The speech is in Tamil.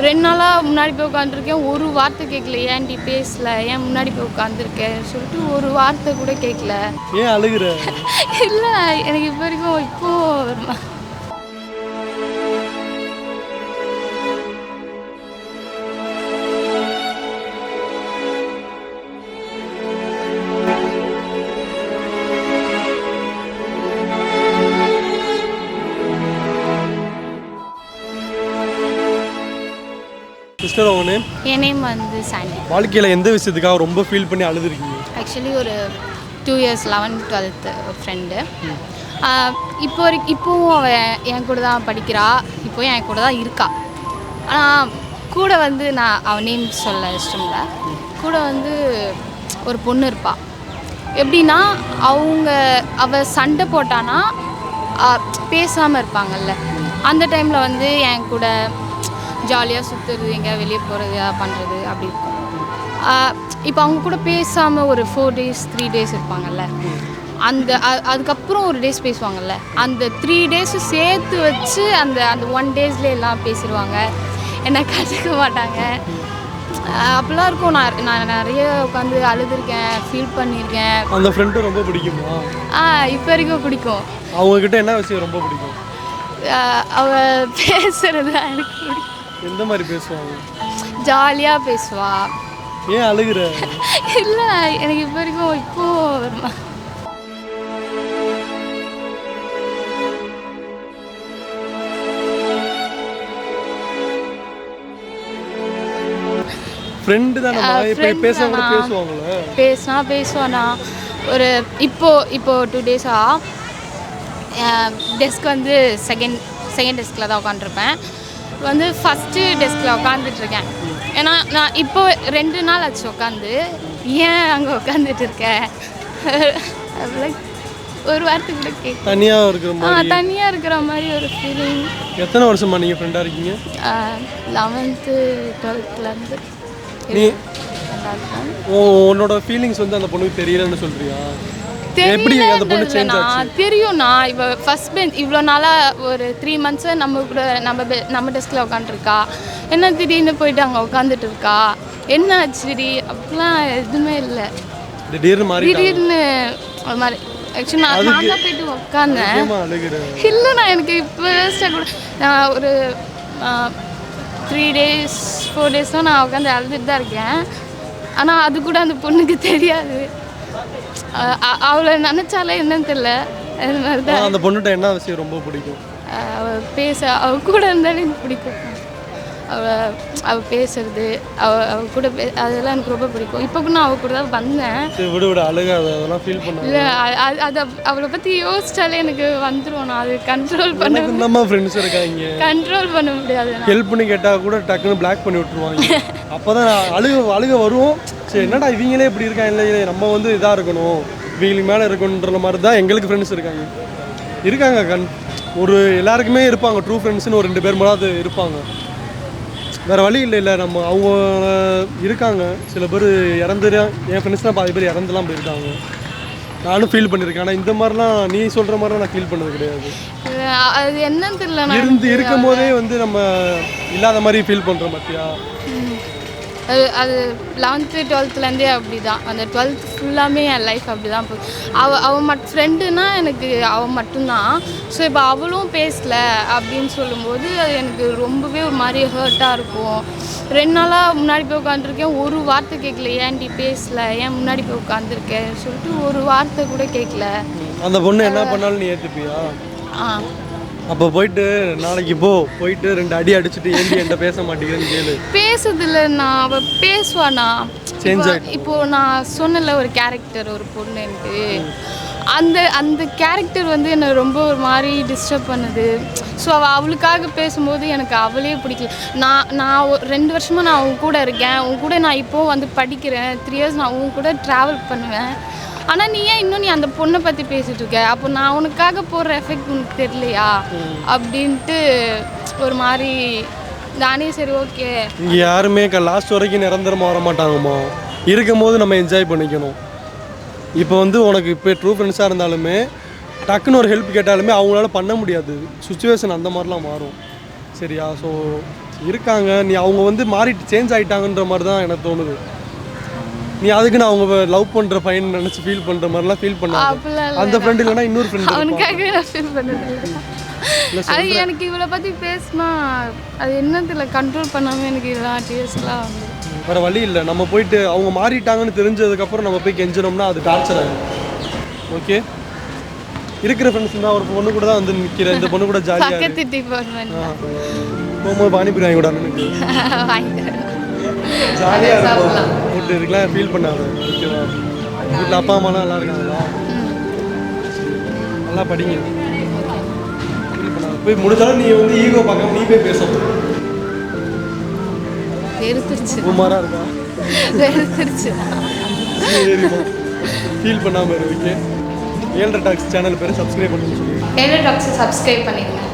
2 நாளாக முன்னாடி போய் உட்காந்துருக்கேன். ஒரு வார்த்தை கேட்கல. ஏன்டி பேசல, ஏன் முன்னாடி போய் உட்காந்துருக்கேன் சொல்லிட்டு ஒரு வார்த்தை கூட கேட்கல. ஏன் அழுகுற? இல்லை, எனக்கு இப்போ வரைக்கும் இப்போ சிஸ்டர் உங்க நேம்? என் நேம் வந்து சாண்டி. வாழ்க்கையில் எந்த விஷயத்துக்காக ரொம்ப ஃபீல் பண்ணி அழுதுருக்கீங்க? ஆக்சுவலி ஒரு 2 இயர்ஸ் 11th 12th ஒரு ஃப்ரெண்டு. இப்போவும் அவள் என் கூட தான் படிக்கிறா, இப்போவும் என் கூட தான் இருக்கா. ஆனால் கூட வந்து நான் அவள் நேம் சொல்ல இஷ்டம் இல்லை. கூட வந்து ஒரு பொண்ணு இருப்பாள். எப்படின்னா அவள் சண்டை போட்டானா பேசாமல் இருப்பாங்கல்ல, அந்த டைமில் வந்து என் கூட ஜாலியாக சுற்றுறது, எங்கே வெளியே போகிறது, பண்ணுறது அப்படி இருக்கும். இப்போ அவங்க கூட பேசாமல் ஒரு 4 days 3 days இருப்பாங்கல்ல, அதுக்கப்புறம் ஒரு டேஸ் பேசுவாங்கல்ல, அந்த 3 days சேர்த்து வச்சு அந்த 1 daysல எல்லாம் பேசிடுவாங்க. என்னை கண்டுக்க மாட்டாங்க. அப்படிலாம் இருக்கும். நான் நிறைய உட்காந்து அழுதுருக்கேன், ஃபீல் பண்ணியிருக்கேன். அந்த ஃப்ரெண்டு ரொம்ப பிடிக்குமா? இப்போ வரைக்கும் பிடிக்கும். அவங்கக்கிட்ட என்ன விஷயம் ரொம்ப பிடிக்கும்? அவள் பேசுறது எனக்கு பிடிக்கும். எந்த மாதிரி பேசுவாங்க? ஜாலியாக பேசுவா. ஏன் அழுகுற? இல்லை, எனக்கு இப்போ வரைக்கும் இப்போ ஃப்ரெண்டு தான். பேசுவாங்களே, பேசுவானா. ஒரு இப்போ 2 days-ஆக டெஸ்க் வந்து செகண்ட் டெஸ்கில் தான் உட்காந்துருப்பேன். வந்து ஃபஸ்ட்டு டெஸ்கில் உட்காந்துட்ருக்கேன். ஏன்னா நான் இப்போ 2 நாள் ஆச்சு உட்காந்து. ஏன் அங்கே உட்காந்துட்டு இருக்கேன் ஒரு வாரத்துக்கு கூட கேட்க தனியாக இருக்கிற மாதிரி ஒரு ஃபீலிங். எத்தனை வருஷமா நீங்கள் ஃப்ரெண்டாக இருக்கீங்க? 11th 12th நீ உன்னோட ஃபீலிங்ஸ் வந்து அந்த பொண்ணுக்கு தெரியலன்னு சொல்றியா? எப்படி அந்த பொண்ணு சேஞ்ச் ஆச்சு? தெரியும்ண்ணா. இவ ஃபர்ஸ்ட் பெஞ்ச் இவ்வளோ நாளாக ஒரு 3 months நம்ம கூட நம்ம டெஸ்கில் உட்காந்துருக்கா. என்ன திடீர்னு போயிட்டு அங்கே உட்காந்துட்டு இருக்கா, என்ன ஆச்சுடி? அப்படிலாம் எதுவுமே இல்லை. திடீர்னு ஒரு மாதிரி. ஆக்சுவலி நான் தான் போயிட்டு உட்காந்தேன். இல்லைண்ணா, எனக்கு இப்போ கூட நான் ஒரு 3 days 4 days தான் நான் உட்காந்து அழுதுட்டு தான் இருக்கேன். ஆனால் அது கூட அந்த பொண்ணுக்கு தெரியாது. அவளை நினச்சாலே என்னன்னு தெரியல. அது மாதிரி தான். அந்த பொண்ணுகிட்ட என்ன விஷயம் ரொம்ப பிடிக்கும்? அவ கூட இருந்தாலே எனக்கு பிடிக்கும். அவள் பேசுறது, அவள் கூட அதெல்லாம் எனக்கு ரொம்ப பிடிக்கும். இப்போ கூட நான் அவள் கூட தான் வந்தேன். அதெல்லாம் ஃபீல் பண்ண இல்லை, அது அவளை பற்றி யோசிச்சாலே எனக்கு வந்துடும். நான் அது கண்ட்ரோல் பண்ண முடியாது. ஹெல்ப் பண்ணி கேட்டால் கூட டக்குன்னு பிளாக் பண்ணி விட்டுருவாங்க. அப்போ தான் அழுக வரும். சரி, என்னடா இவங்களே இப்படி இருக்காங்க, இல்லை நம்ம வந்து இதாக இருக்கணும், இவங்களுக்கு மேலே இருக்கணுன்ற மாதிரி தான் எங்களுக்கு ஃப்ரெண்ட்ஸ் இருக்காங்க. ஒரு எல்லாருக்குமே இருப்பாங்க ட்ரூ ஃப்ரெண்ட்ஸ்னு. ஒரு 2 பேர் மேலே இருப்பாங்க. வேறு வழி இல்லை. நம்ம அவங்க இருக்காங்க. சில பேர் என் ஃப்ரெண்ட்ஸ்லாம் பாதி பேர் இறந்துலாம் போயிருக்காங்க. நானும் ஃபீல் பண்ணியிருக்கேன். ஆனால் இந்த மாதிரிலாம் நீ சொல்கிற மாதிரிலாம் நான் ஃபீல் பண்ணது கிடையாது. அது என்னன்னு தெரியல. இருக்கும் போதே வந்து நம்ம இல்லாத மாதிரி ஃபீல் பண்ணுறோம் பார்த்தியா? அது 11th 12thலேருந்தே அப்படி தான். அந்த 12th ஃபுல்லாமே என் லைஃப் அப்படி தான் போகுது. அவள் ஃப்ரெண்டுனா எனக்கு அவள் மட்டும்தான். ஸோ இப்போ அவளும் பேசலை அப்படின்னு சொல்லும்போது அது எனக்கு ரொம்பவே ஒரு மாதிரி ஹர்ட்டாக இருக்கும். 2 நாளாக முன்னாடி போய் உட்காந்துருக்கேன். ஒரு வார்த்தை கேட்கல. ஏன்டி பேசல, ஏன் முன்னாடி போய் உட்காந்துருக்கேன் சொல்லிட்டு ஒரு வார்த்தை கூட கேட்கல. அந்த பொண்ணு என்ன பண்ணாலும் நீ ஏற்றுப்பியா? அப்போ போயிட்டு நாளைக்கு போயிட்டு 2 அடி அடிச்சுட்டு ஏன் என்கிட்ட பேச மாட்டேங்கிறேன்னு கேளு. பேசுதில்லைண்ணா, அவள் பேசுவாண்ணா. இப்போது நான் சொன்னல ஒரு கேரக்டர் ஒரு பொண்ணுன்ட்டு, அந்த கேரக்டர் வந்து என்னை ரொம்ப ஒரு மாதிரி டிஸ்டர்ப் பண்ணுது. ஸோ அவளுக்காக பேசும்போது எனக்கு அவளே பிடிக்கல. நான் 2 வருஷமாக நான் அவங்க கூட இருக்கேன். அவங்க கூட நான் இப்போது வந்து படிக்கிறேன். 3 years நான் அவங்க கூட ட்ராவல் பண்ணுவேன். ஆனால் நீ ஏன் இன்னும் நீ அந்த பொண்ணை பற்றி பேசிகிட்டு இருக்க? அப்போ நான் உனக்காக போடுற எஃபெக்ட் உனக்கு தெரியலையா அப்படின்ட்டு ஒரு மாதிரி நானே சரி ஓகே. இங்கே யாருமே லாஸ்ட் வரைக்கும் நிரந்தரமாக வர மாட்டாங்கம்மா. இருக்கும் போது நம்ம என்ஜாய் பண்ணிக்கணும். இப்போ வந்து உனக்கு இப்போ ட்ரூ ஃப்ரெண்ட்ஸாக இருந்தாலுமே டக்குன்னு ஒரு ஹெல்ப் கேட்டாலுமே அவங்களால பண்ண முடியாது. சுச்சுவேஷன் அந்த மாதிரிலாம் மாறும். சரியா? ஸோ இருக்காங்க. நீ அவங்க வந்து மாறிட்டு சேஞ்ச் ஆகிட்டாங்கன்ற மாதிரி தான் எனக்கு தோணுது. நீ அதுக்கு நான் அவங்க லவ் பண்ணுற பையன் நினச்சி ஃபீல் பண்ணுற மாதிரிலாம் ஃபீல் பண்ணாங்க. அப்படிலாம் அந்த ஃப்ரெண்டு இல்லைன்னா இன்னொரு ஃப்ரெண்டு அவனுக்காகவே நான் ஃபீல் பண்ணதில்லை. அது எனக்கு இவளை பற்றி பேசினா அது என்னத்துல கண்ட்ரோல் பண்ணாமல் எனக்கு இதெல்லாம் டேஸ்ட்லாம் வந்து வேறு வழி இல்லை. நம்ம போயிட்டு அவங்க மாறிட்டாங்கன்னு தெரிஞ்சதுக்கப்புறம் நம்ம போய் கெஞ்சினோம்னா அது டார்ச்சர் ஆகும். ஓகே, இருக்கிற ஃப்ரெண்ட்ஸ் தான் ஒரு பொண்ணு கூட தான் வந்து நிற்கிறேன். இந்த பொண்ணு கூட ஜாலியாக பக்கத்து டிபார்ட்மெண்ட் போகும்போது பானிபூரி வாங்கி கூட அண்ணனுக்கு ஜாலியாக இருக்கும். ஃபுட்டு இதுக்கெலாம் ஃபீல் பண்ணாது. ஓகேவா? வீட்டில் அப்பா அம்மாலாம் நல்லா இருக்காங்களா? நல்லா படிங்க. ஃபீல் பண்ணாது. போய் முடிஞ்சாலும் நீ வந்து ஈகோ பார்க்காம நீ போய் பேசணும். வெறுத்துருச்சு குமாராக இருக்கா? வெறுத்துருச்சு. சரிம்மா, ஃபீல் பண்ணாமல் இரு. ஓகே, 7 டாக்ஸ் சேனல் பேர் சப்ஸ்கிரைப் பண்ணி சொல்லுங்கள். 7 டாக்ஸை சப்ஸ்கிரைப் பண்ணிடுங்க.